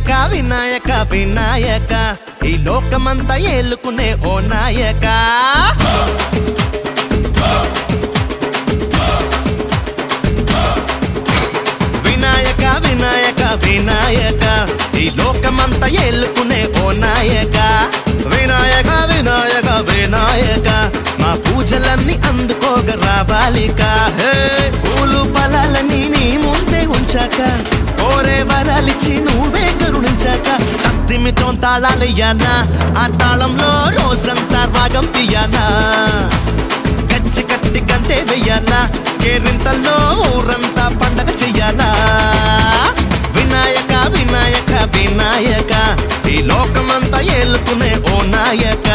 వినాయక వినాయక వినాయక ఈ లోకమంతా ఏలుకునే ఓ నాయక వినాయక వినాయక వినాయక ఈ లోకమంతా ఏలుకునే ఓ నాయక వినాయక వినాయక వినాయక మా పూజలన్నీ అందుకోగ రావాలిక పూలు ఫలాలని నీ ముందే ఉంచాక కోరే వరాలిచ్చి నువ్వే కరుణించాక కత్తిమితో తాళాలయ్యానా ఆ తాళంలో రోజంతా రాగం తీయానా గచ్చి కట్టి గంతే వెయ్యాలా కేరింతల్లో ఊరంతా పండగ చెయ్యాలా వినాయక వినాయక వినాయక ఈ లోకమంతా ఏలుకునే ఓ నాయక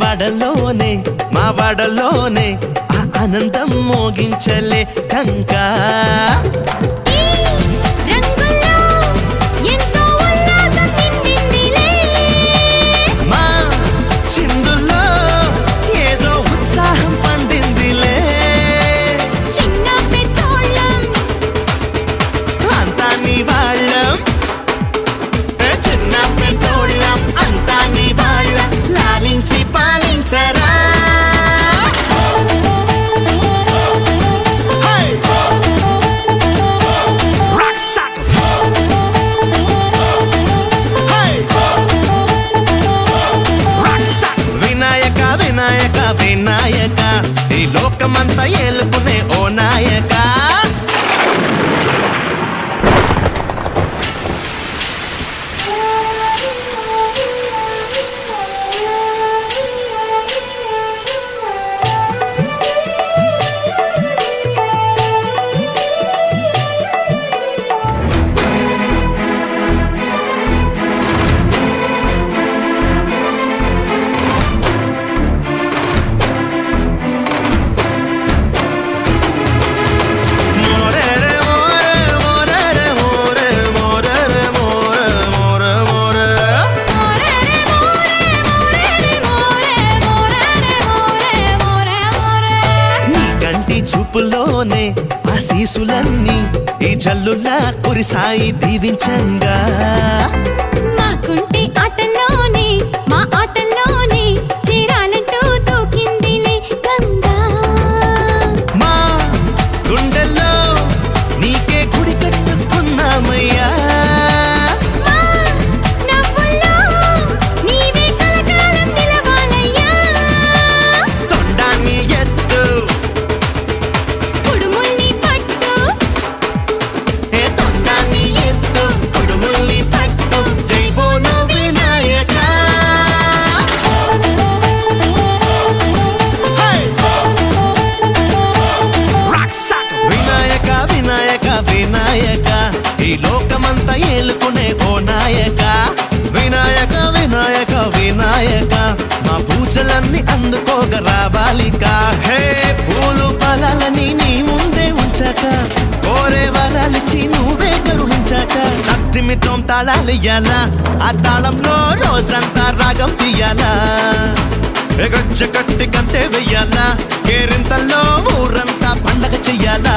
వాడలోనే మా వాడలోనే ఆ ఆనందం మోగించలే డంకా మా చిందుల్లో ఏదో ఉత్సాహం పండిందిలే చిన్న పెద్దోళ్ళం అంతా నీ వాళ్ళం చిన్న పెద్దోళ్ళం అంతా నీ వాళ్ళం లాలించి పాలించరా వినాయక వినాయక వినాయక ఈ లోకమంతా ఏలుకునే ఓ నాయక చూపులోనే ఆశీసులన్నీ ఈ జల్లులా కురిసాయి దీవించంగా మాకుంటే ఆటల్లోనే మా ఆటల్లోనే చేరాలంటూ తోకిందిలే గంగా మా గుండెల్లో నీకే గుడి కట్టుకున్నామయ్యా వినాయక ఈ లోకమంతా ఏలుకునే ఓ నాయక వినాయక వినాయక వినాయక మా పూజలన్నీ అందుకోగ రావాలిక హే పూలు ఫలాలని నీ ముందే ఉంచాక కోరే వరాలిచ్చి నువ్వే కరుణించాక కత్తిమితో తాళాలయ్యాలా ఆ తాళంలో రోజంతా రాగం తీయాలా గచ్చ కట్టి గంతే వెయ్యాలా కేరింతల్లో ఊరంతా పండగ చెయ్యాలా